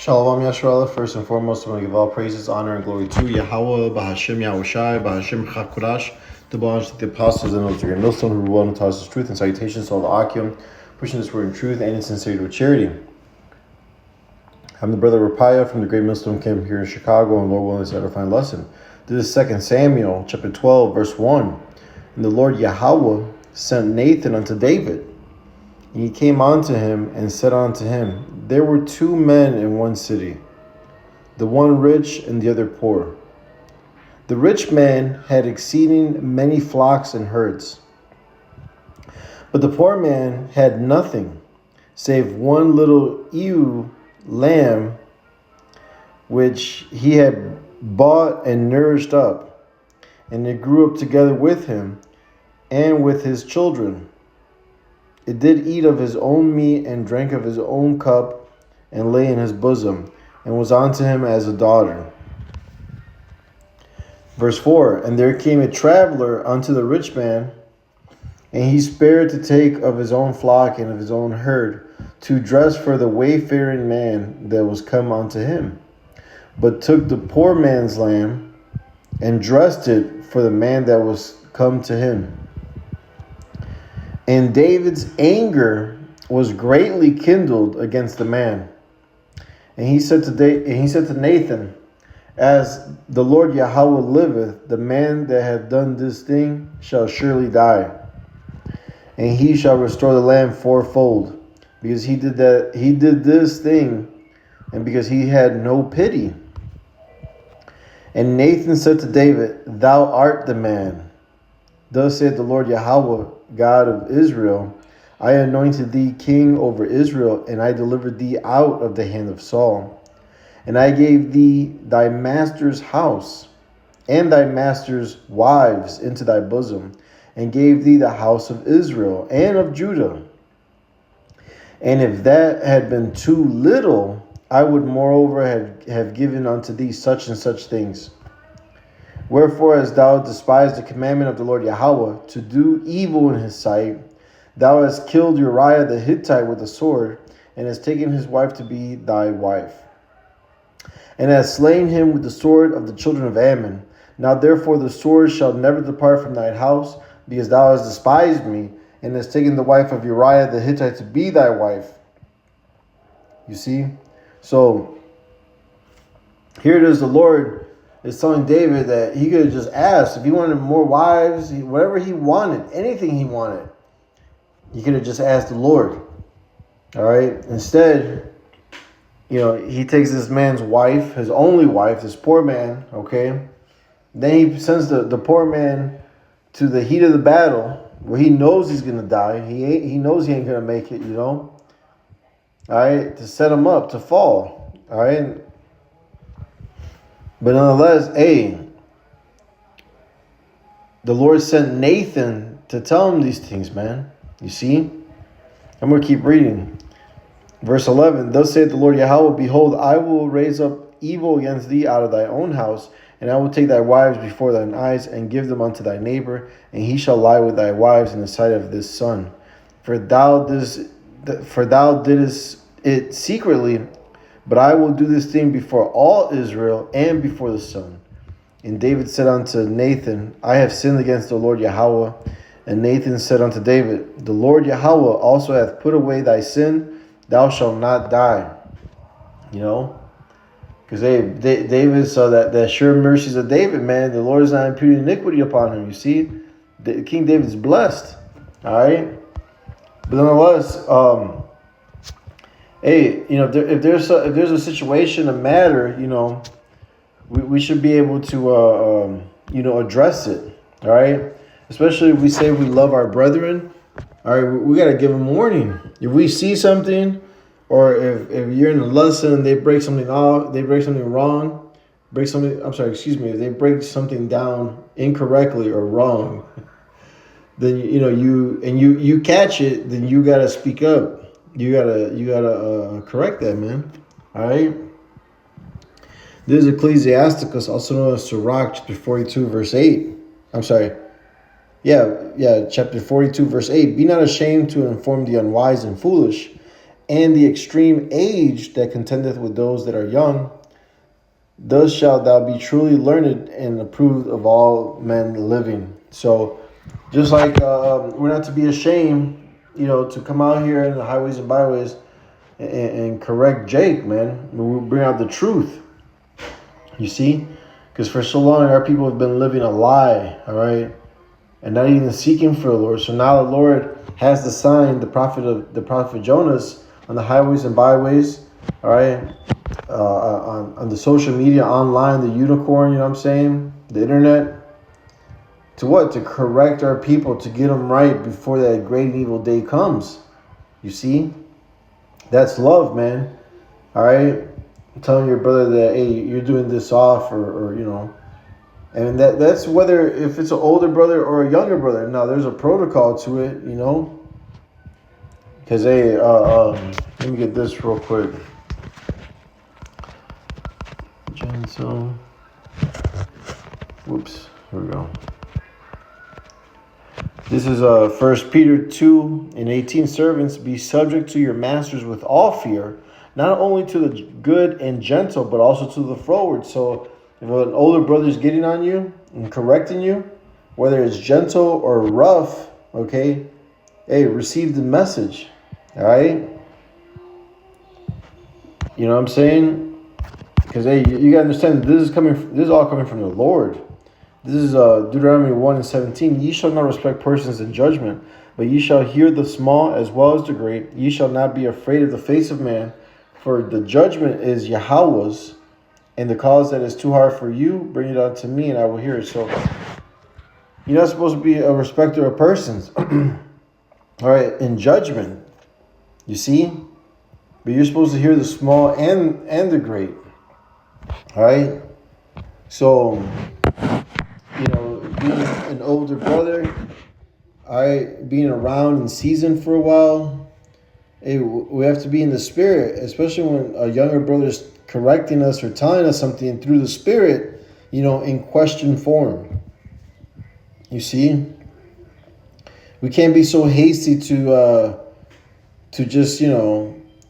Shalom Yasharallah. First and foremost, I want to give all praises, honor, and glory to Yahweh, Bahashim Yahushai, Bahashim Chakurash, the belongs to the apostles and those who are millstone who were willing to tell us the truth, and salutations to all the Akim, pushing this word in truth and in sincerity with charity. I'm the brother Rapaya from the Great Millstone Camp here in Chicago, and Lord willing, it's an edifying lesson. This is 2 Samuel, chapter 12, verse 1. And the Lord Yahweh sent Nathan unto David. And he came unto him and said unto him, There were two men in one city, the one rich and the other poor. The rich man had exceeding many flocks and herds, but the poor man had nothing, save one little ewe lamb, which he had bought and nourished up, and it grew up together with him and with his children. It did eat of his own meat and drank of his own cup and lay in his bosom and was unto him as a daughter. Verse 4, And there came a traveler unto the rich man, and he spared to take of his own flock and of his own herd to dress for the wayfaring man that was come unto him, but took the poor man's lamb and dressed it for the man that was come to him. And David's anger was greatly kindled against the man. And he said to Nathan, As the Lord Yahweh liveth, the man that hath done this thing shall surely die. And he shall restore the land fourfold, because he did this thing, and because he had no pity. And Nathan said to David, Thou art the man. Thus saith the Lord Yahweh, God of Israel, I anointed thee king over Israel, and I delivered thee out of the hand of Saul. And I gave thee thy master's house and thy master's wives into thy bosom, and gave thee the house of Israel and of Judah. And if that had been too little, I would moreover have given unto thee such and such things. Wherefore, as thou despised the commandment of the Lord Yahweh, to do evil in his sight, thou hast killed Uriah the Hittite with a sword, and hast taken his wife to be thy wife, and hast slain him with the sword of the children of Ammon. Now therefore the sword shall never depart from thine house, because thou hast despised me, and hast taken the wife of Uriah the Hittite to be thy wife. You see? So, here it is, the Lord is telling David that he could have just asked if he wanted more wives, whatever he wanted, anything he wanted. He could have just asked the Lord. All right? Instead, he takes this man's wife, his only wife, this poor man, okay? Then he sends the poor man to the heat of the battle where he knows he's going to die. He knows he ain't going to make it, All right? To set him up to fall. All right? But nonetheless, the Lord sent Nathan to tell him these things, man. You see? I'm going to keep reading. Verse 11, Thus saith the Lord Yahweh, Behold, I will raise up evil against thee out of thy own house, and I will take thy wives before thine eyes, and give them unto thy neighbor, and he shall lie with thy wives in the sight of this son. For thou didst it secretly, but I will do this thing before all Israel and before the sun. And David said unto Nathan, I have sinned against the Lord Yahweh. And Nathan said unto David, The Lord Yahweh also hath put away thy sin, thou shalt not die. Because David saw that sure mercies of David, man. The Lord is not imputing iniquity upon him. You see, King David's blessed. All right? But nonetheless, if there's a situation, a matter, we should be able to, address it. All right, especially if we say we love our brethren. All right, we got to give them warning. If we see something, or if you're in a lesson and they break something off, they break something wrong, if they break something down incorrectly or wrong, then you catch it, then you got to speak up. You gotta correct that, man. All right. This is Ecclesiasticus, also known as Sirach, chapter 42, verse 8. Chapter 42, verse 8. Be not ashamed to inform the unwise and foolish, and the extreme age that contendeth with those that are young, thus shalt thou be truly learned and approved of all men living. So, just like we're not to be ashamed, to come out here in the highways and byways and correct Jake, man. We bring out the truth. You see, because for so long our people have been living a lie, all right, and not even seeking for the Lord. So now the Lord has the sign, the prophet Jonas, on the highways and byways, all right, on the social media, online, the unicorn, the internet, to what? To correct our people, to get them right before that great and evil day comes. You see, that's love, man. All right, telling your brother that, hey, you're doing this off, or and that's whether if it's an older brother or a younger brother. Now there's a protocol to it, because hey, let me get this real quick. Gentle. Whoops. Here we go. This is 1 Peter 2:18. Servants, be subject to your masters with all fear, not only to the good and gentle, but also to the froward. So if an older brother is getting on you and correcting you, whether it's gentle or rough, okay, hey, receive the message, all right? You know what I'm saying? Because hey, you gotta understand this is all coming from the Lord. This is Deuteronomy 1:17. Ye shall not respect persons in judgment, but ye shall hear the small as well as the great. Ye shall not be afraid of the face of man, for the judgment is Yahweh's, and the cause that is too hard for you, bring it unto me, and I will hear it. So you're not supposed to be a respecter of persons. All right, in judgment, you see, but you're supposed to hear the small and the great. All right, so being an older brother, being around and seasoned for a while, hey, we have to be in the spirit, especially when a younger brother's correcting us or telling us something through the spirit, in question form. You see, we can't be so hasty to just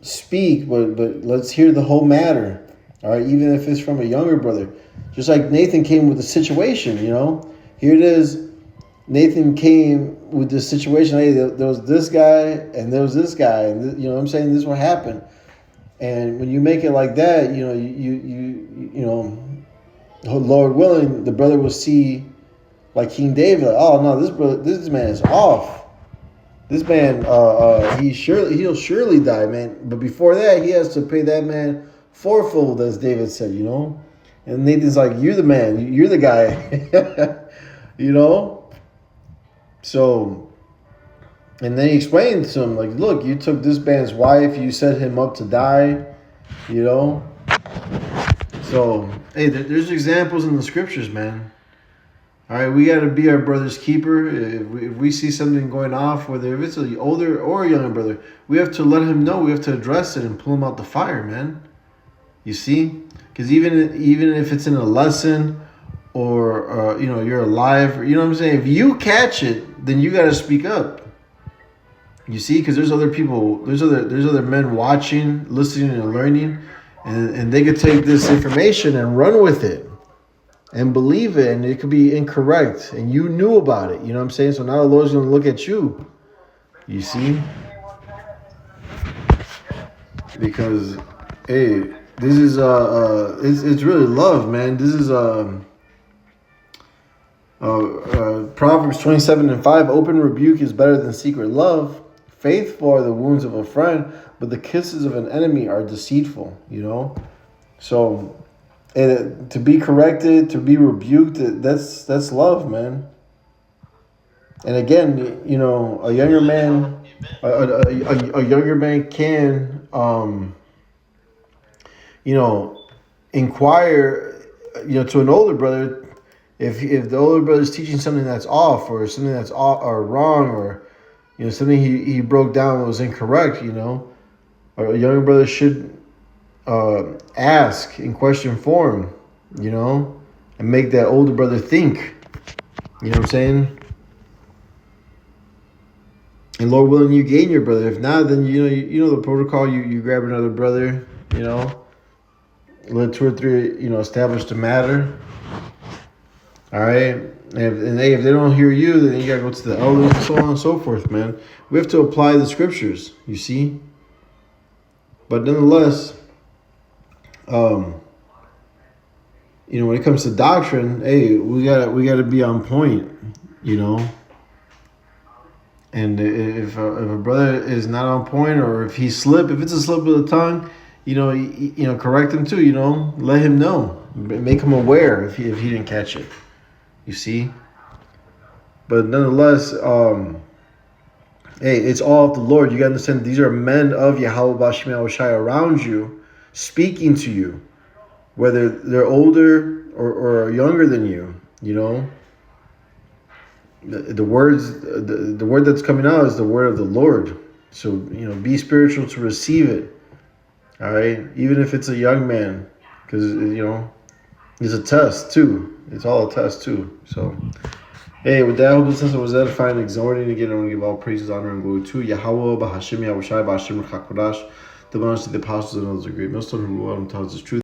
speak, but let's hear the whole matter. All right, even if it's from a younger brother, just like Nathan came with the situation. Here it is. Nathan came with this situation. Hey, there was this guy and there was this guy, and what I'm saying, this is what happened. And when you make it like that, Lord willing, the brother will see, like King David, like, oh no, this man is off. This man, he'll surely die, man. But before that, he has to pay that man fourfold, as David said, And Nathan's like, you're the man, you're the guy, So, and then he explained to him, like, look, you took this man's wife, you set him up to die, So, hey, there's examples in the scriptures, man. All right, we got to be our brother's keeper. If we see something going off, whether if it's an older or a younger brother, we have to let him know. We have to address it and pull him out the fire, man. You see? Because even if it's in a lesson or, you're alive, what I'm saying? If you catch it, then you got to speak up. You see? Because there's other people, there's other men watching, listening, and learning. And they could take this information and run with it. And believe it, and it could be incorrect, and you knew about it. You know what I'm saying? So now the Lord's going to look at you. You see? Because, hey, this is it's really love, man. This is Proverbs 27:5. Open rebuke is better than secret love. Faithful are the wounds of a friend, but the kisses of an enemy are deceitful. So. And to be corrected, to be rebuked, that's love, man. And again, a younger man, a younger man can, inquire, to an older brother, if the older brother is teaching something that's off, or something that's off, or wrong, or something he broke down that was incorrect. A younger brother should. Ask in question form, and make that older brother think. You know what I'm saying? And Lord willing, you gain your brother. If not, then you know the protocol. You grab another brother. Let 2 or 3 establish the matter. All right, and if they don't hear you, then you gotta go to the elders and so on and so forth, man. We have to apply the scriptures, you see. But nonetheless, when it comes to doctrine, hey, we gotta be on point, And if a brother is not on point, or if he slip, if it's a slip of the tongue, correct him too. Let him know, make him aware if he didn't catch it. You see. But nonetheless, hey, it's all of the Lord. You gotta understand, these are men of Yahweh Bashim Yahushai around you, speaking to you, whether they're older or younger than you. The words, the word that's coming out is the word of the Lord. So be spiritual to receive it. All right, even if it's a young man, because it's a test too. It's all a test too. So. Hey, with that, I hope this lesson was edifying and exhorting. Again, I want to give all praises, honor, and glory to Yahweh, Bahashim, Yahushai, Bahashim, Chakodash, the one who the apostles and others are great millstone who tells us truth.